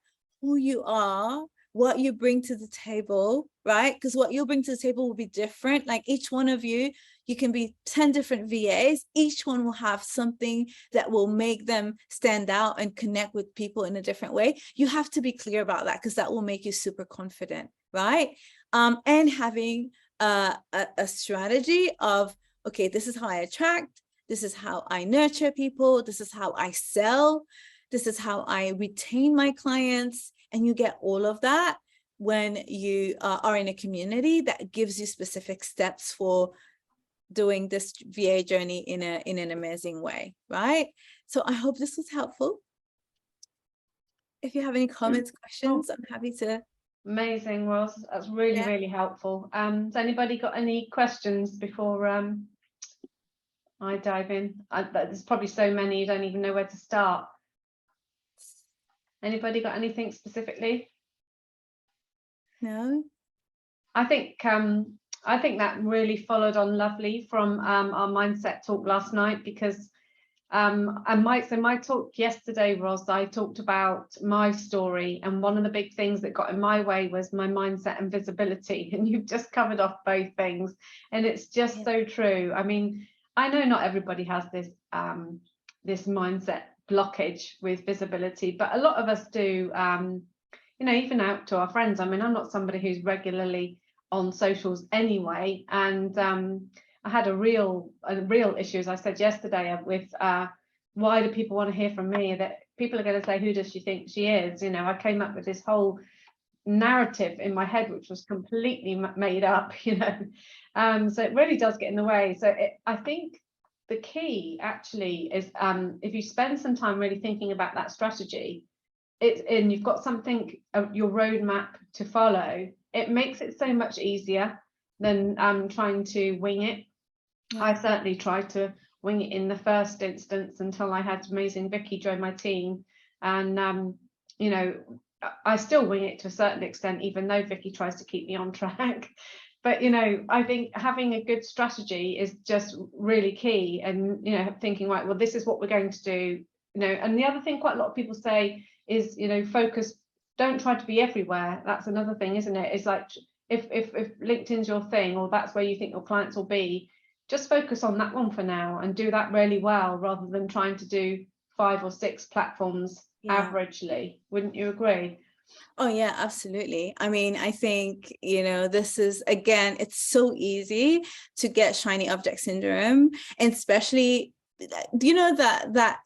who you are, what you bring to the table, right? Because what you'll bring to the table will be different. Like each one of you can be 10 different VAs. Each one will have something that will make them stand out and connect with people in a different way. You have to be clear about that, because that will make you super confident, right? And having a strategy of, okay, this is how I attract, this is how I nurture people, this is how I sell, this is how I retain my clients. And you get all of that when you are in a community that gives you specific steps for doing this VA journey in an amazing way, right? So I hope this was helpful. If you have any comments, questions, I'm happy to. Amazing, Roz. That's really, really helpful. Has anybody got any questions before I dive in? There's probably so many, you don't even know where to start. Anybody got anything specifically? No. I think that really followed on lovely from our mindset talk last night, because my talk yesterday, Roz, I talked about my story, and one of the big things that got in my way was my mindset and visibility, and you've just covered off both things, and it's just so true. I mean, I know not everybody has this this mindset blockage with visibility, but a lot of us do. You know, even out to our friends. I mean, I'm not somebody who's regularly on socials anyway, and I had a real issue, as I said yesterday, with why do people want to hear from me? That people are going to say, who does she think she is? You know, I came up with this whole narrative in my head, which was completely made up, you know. So it really does get in the way. So I think the key actually is if you spend some time really thinking about that strategy, and you've got something, your roadmap to follow, it makes it so much easier than trying to wing it. Yeah. I certainly tried to wing it in the first instance until I had amazing Vicky join my team, and you know, I still wing it to a certain extent, even though Vicky tries to keep me on track. But you know, I think having a good strategy is just really key, and you know, thinking, right, well, this is what we're going to do, you know. And the other thing quite a lot of people say is, you know, focus, don't try to be everywhere. That's another thing, isn't it? It's like, if LinkedIn's your thing, or that's where you think your clients will be, just focus on that one for now and do that really well, rather than trying to do 5 or 6 platforms averagely. Wouldn't you agree? Oh yeah, absolutely. I mean, I think, you know, this is, again, it's so easy to get shiny object syndrome, and especially, you know, that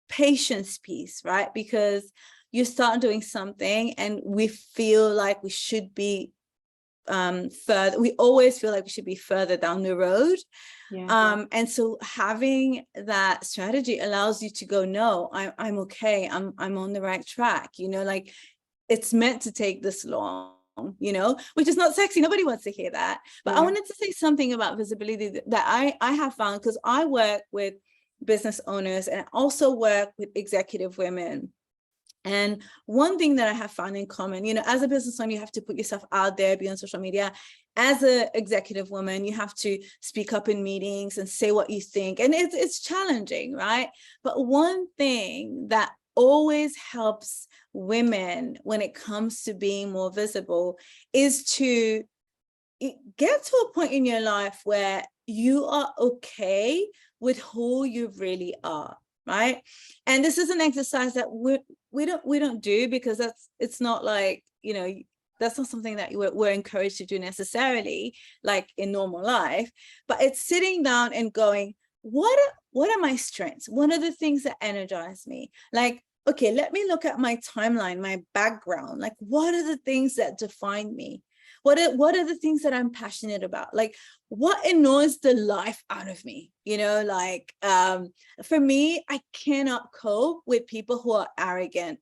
patience piece, right? Because you start doing something and we feel like we should be further, we always feel like we should be further down the road. And so having that strategy allows you to go, no, I'm okay, I'm on the right track, you know, like it's meant to take this long, you know, which is not sexy. Nobody wants to hear that. But I wanted to say something about visibility that I have found, because I work with business owners and also work with executive women. And one thing that I have found in common, you know, as a business owner, you have to put yourself out there, be on social media. As an executive woman, you have to speak up in meetings and say what you think. And it's challenging, right? But one thing that always helps women when it comes to being more visible is to get to a point in your life where you are okay with who you really are, right? And this is an exercise that we don't do, because it's not like, you know, that's not something that we're encouraged to do necessarily, like in normal life. But it's sitting down and going, what are my strengths? What are the things that energize me? Like, okay, let me look at my timeline, my background. Like, what are the things that define me? What are the things that I'm passionate about? Like, what annoys the life out of me? You know, like, for me, I cannot cope with people who are arrogant.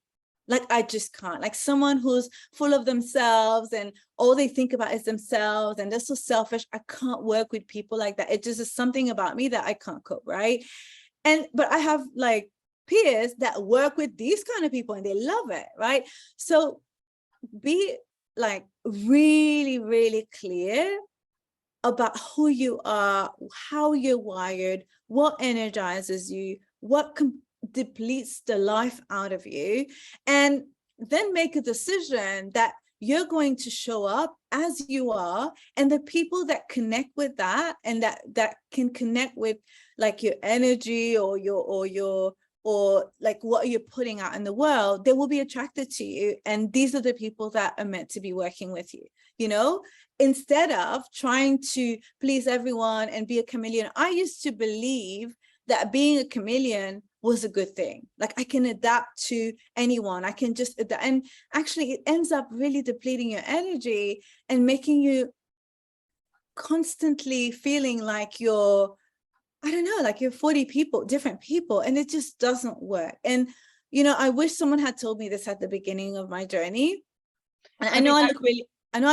Like, I just can't. Like, someone who's full of themselves and all they think about is themselves and they're so selfish. I can't work with people like that. It just is something about me that I can't cope, right? But I have like peers that work with these kind of people and they love it, right? So be like really, really clear about who you are, how you're wired, what energizes you, what depletes the life out of you, and then make a decision that you're going to show up as you are, and the people that connect with that and that can connect with like your energy or like what you're putting out in the world, they will be attracted to you. And these are the people that are meant to be working with you, you know, instead of trying to please everyone and be a chameleon. I used to believe that being a chameleon was a good thing. Like, I can adapt to anyone. I can just adapt. And actually it ends up really depleting your energy and making you constantly feeling like you're, I don't know, like you're 40 people, different people, and it just doesn't work. And, you know, I wish someone had told me this at the beginning of my journey. And I know I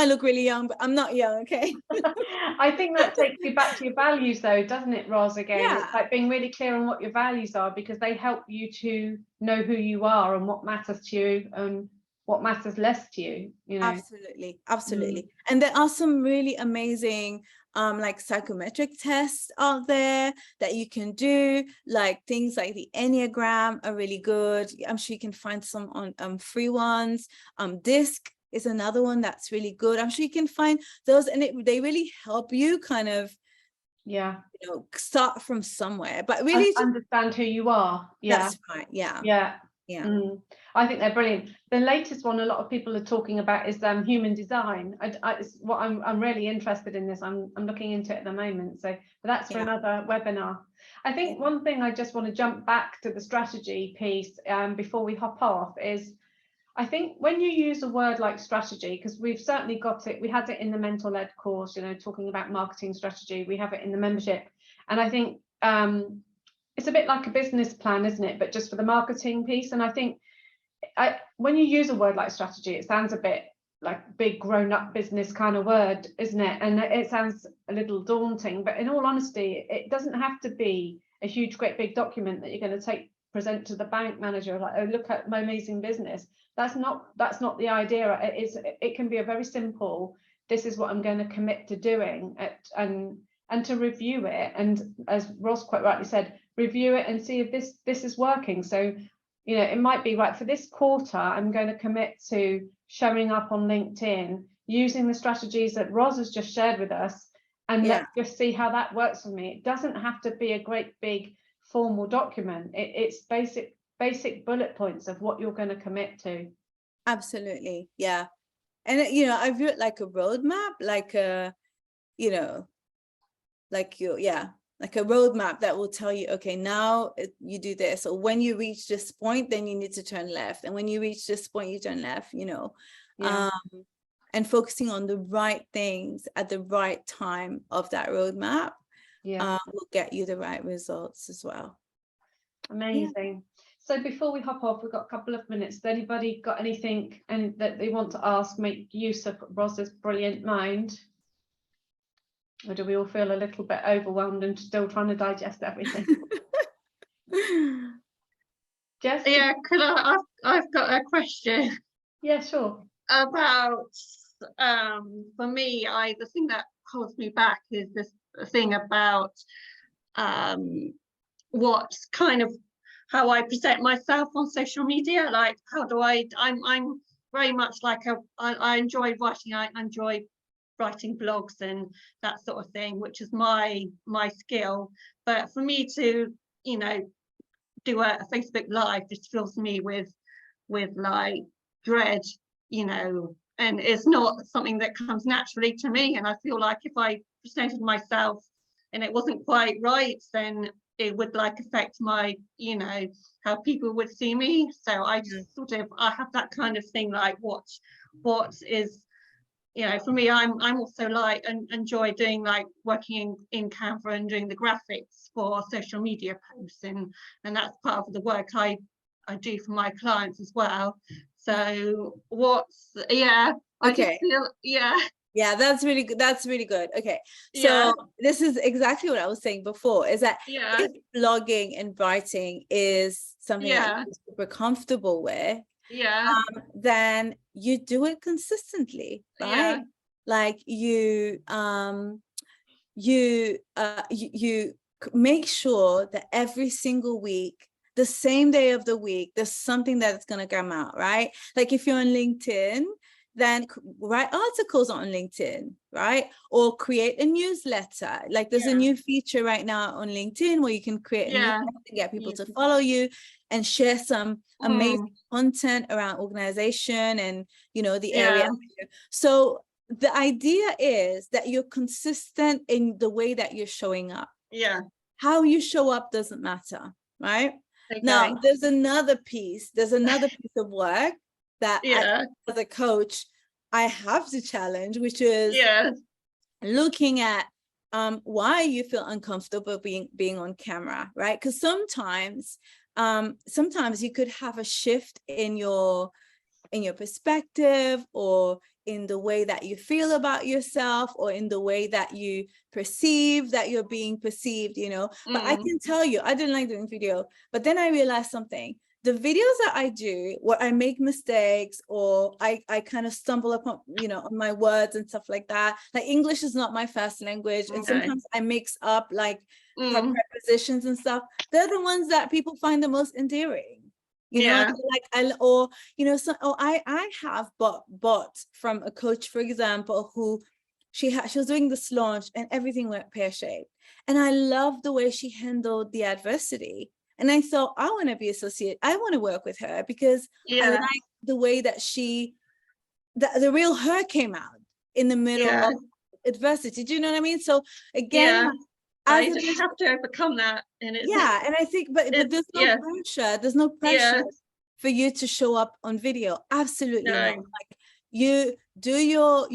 look really young, but I'm not young, okay? I think that takes you back to your values though, doesn't it, Roz? Again, Yeah. it's like being really clear on what your values are, because they help you to know who you are and what matters to you and what matters less to you, you know. Absolutely. And there are some really amazing like psychometric tests out there that you can do, like things like the Enneagram are really good. I'm sure you can find some on free ones. DISC is another one that's really good. I'm sure you can find those, and they really help you kind of, yeah, you know, start from somewhere, but really understand who you are. Yeah, that's right. Yeah. I think they're brilliant. The latest one a lot of people are talking about is human design. It's what I'm really interested in this. I'm looking into it at the moment, so but that's for another webinar. I think one thing I just want to jump back to the strategy piece before we hop off is, I think when you use a word like strategy, because we've certainly got it, we had it in the Mental Ed course, you know, talking about marketing strategy, we have it in the membership, and I think it's a bit like a business plan, isn't it, but just for the marketing piece. And I think when you use a word like strategy, it sounds a bit like big grown-up business kind of word, isn't it? And it sounds a little daunting, but in all honesty, it doesn't have to be a huge great big document that you're going to present to the bank manager like, oh, look at my amazing business. That's not the idea. It can be a very simple, this is what I'm going to commit to doing, and to review it, and as Ross quite rightly said, review it and see if this is working. So, you know, it might be right for this quarter, I'm going to commit to showing up on LinkedIn using the strategies that Roz has just shared with us, and let's just see how that works for me. It doesn't have to be a great big formal document. It's basic bullet points of what you're going to commit to. Absolutely. Yeah. And, you know, I view it like a roadmap, like a, you know, like like a roadmap that will tell you, okay, now you do this. So when you reach this point, then you need to turn left. And when you reach this point, you turn left, you know, and focusing on the right things at the right time of that roadmap will get you the right results as well. Amazing. So before we hop off, we've got a couple of minutes. Has anybody got anything that they want to ask, make use of Roz's brilliant mind? Or do we all feel a little bit overwhelmed and still trying to digest everything? Jess? Yeah, could I I've got a question Yeah, sure. about for me, the thing that holds me back is this thing about what's kind of how I present myself on social media. Like, how do I'm very much like I enjoy writing. I enjoy writing blogs and that sort of thing, which is my skill. But for me to, you know, do a Facebook Live just fills me with like dread, you know, and it's not something that comes naturally to me. And I feel like if I presented myself and it wasn't quite right, then it would like affect my, you know, how people would see me. So I just sort of, I have that kind of thing, like what is, you know, for me, I'm also like and enjoy doing like working in Canva and doing the graphics for social media posts, and that's part of the work I do for my clients as well. So what's, yeah, I just Okay. feel, yeah. Yeah, that's really good. That's really good. Okay. Yeah. So this is exactly what I was saying before, is that Yeah. if blogging and writing is something that Yeah. you're super comfortable with, Yeah. then you do it consistently, right? Yeah. Like you make sure that every single week, the same day of the week, there's something that's going to come out, right? Like if you're on LinkedIn, then write articles on LinkedIn, right? Or create a newsletter. Like there's a new feature right now on LinkedIn where you can create a newsletter and get people to follow you and share some amazing content around organization and, you know, the area. So the idea is that you're consistent in the way that you're showing up. Yeah. How you show up doesn't matter, right? Okay. Now, there's another piece of work that I, as a coach, I have to challenge, which is looking at why you feel uncomfortable being on camera, right? Because sometimes you could have a shift in your perspective, or in the way that you feel about yourself, or in the way that you perceive that you're being perceived, you know. But I can tell you, I didn't like doing video, but then I realized something. The videos that I do where I make mistakes, or I kind of stumble upon, you know, on my words and stuff like that. Like English is not my first language. And sometimes I mix up like prepositions and stuff. They're the ones that people find the most endearing. You know, like I have bought from a coach, for example, who she was doing this launch and everything went pear-shaped. And I love the way she handled the adversity. And I thought, I want to be associated. I want to work with her because I like the way that the real her came out in the middle of adversity. Do you know what I mean? So again, I just have to overcome that. And it's, and I think, but there's no pressure. There's no pressure for you to show up on video. Absolutely not. Like you do your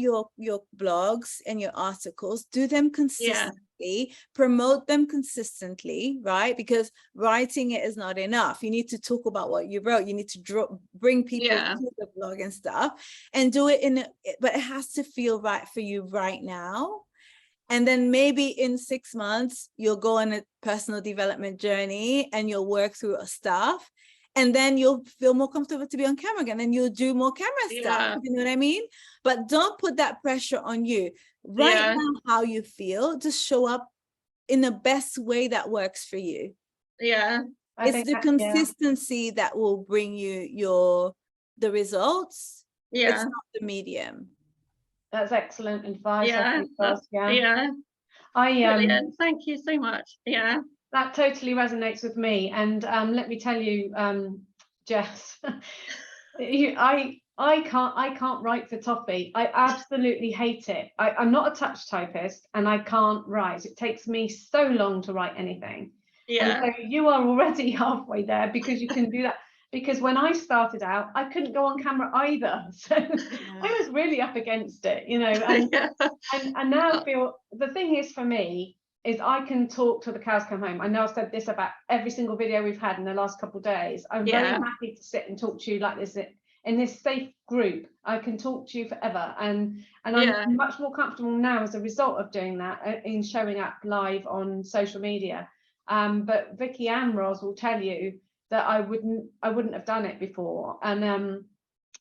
blogs and your articles, do them consistently, promote them consistently, right? Because writing it is not enough. You need to talk about what you wrote. You need to bring people to the blog and stuff, and do it but it has to feel right for you right now. And then maybe in 6 months, you'll go on a personal development journey and you'll work through stuff. And then you'll feel more comfortable to be on camera again, and you'll do more camera stuff. You know what I mean? But don't put that pressure on you. Right now, how you feel, just show up in the best way that works for you. It's the consistency that will bring you the results. It's not the medium. That's excellent advice. Brilliant. Thank you so much. That totally resonates with me. And let me tell you, Jess, I can't write for Toffee. I absolutely hate it. I'm not a touch typist and I can't write. It takes me so long to write anything. And so you are already halfway there, because you can do that. Because when I started out, I couldn't go on camera either. So I was really up against it, you know, and now I feel the thing is for me is I can talk till the cows come home. I know I've said this about every single video we've had in the last couple of days. I'm very happy to sit and talk to you like this in this safe group. I can talk to you forever. And I'm much more comfortable now as a result of doing that, in showing up live on social media. But Vicky and Roz will tell you that I wouldn't have done it before. And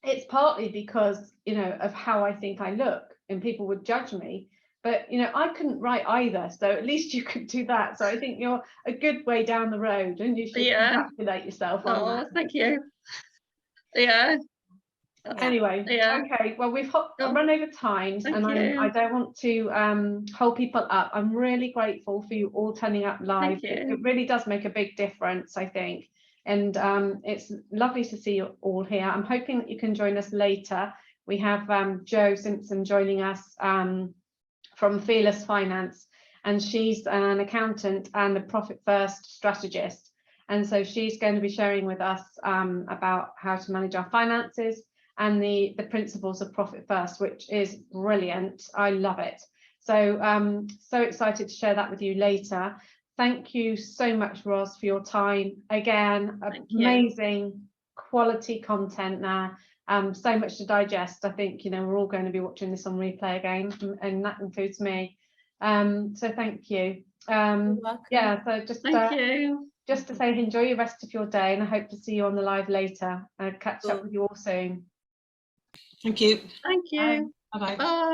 it's partly because, you know, of how I think I look, and people would judge me. But, you know, I couldn't write either, so at least you could do that. So I think you're a good way down the road, and you should congratulate yourself on that. Thank you. Yeah. Anyway, Yeah. okay, well, we've run over time, Thank and you. I don't want to hold people up. I'm really grateful for you all turning up live. Thank you. It really does make a big difference, I think. And it's lovely to see you all here. I'm hoping that you can join us later. We have Jo Simpson joining us from Fearless Finance, and she's an accountant and a profit first strategist. And so she's going to be sharing with us about how to manage our finances and the principles of profit first, which is brilliant. I love it. So so excited to share that with you later. Thank you so much, Ros, for your time. Again, amazing quality content there. So much to digest. I think, you know, we're all going to be watching this on replay again, and that includes me. So thank you. Yeah, so just thank you. Just to say, enjoy the rest of your day, and I hope to see you on the live later. I'll catch up with you all soon. Thank you. Thank you. Bye. Bye-bye. Bye.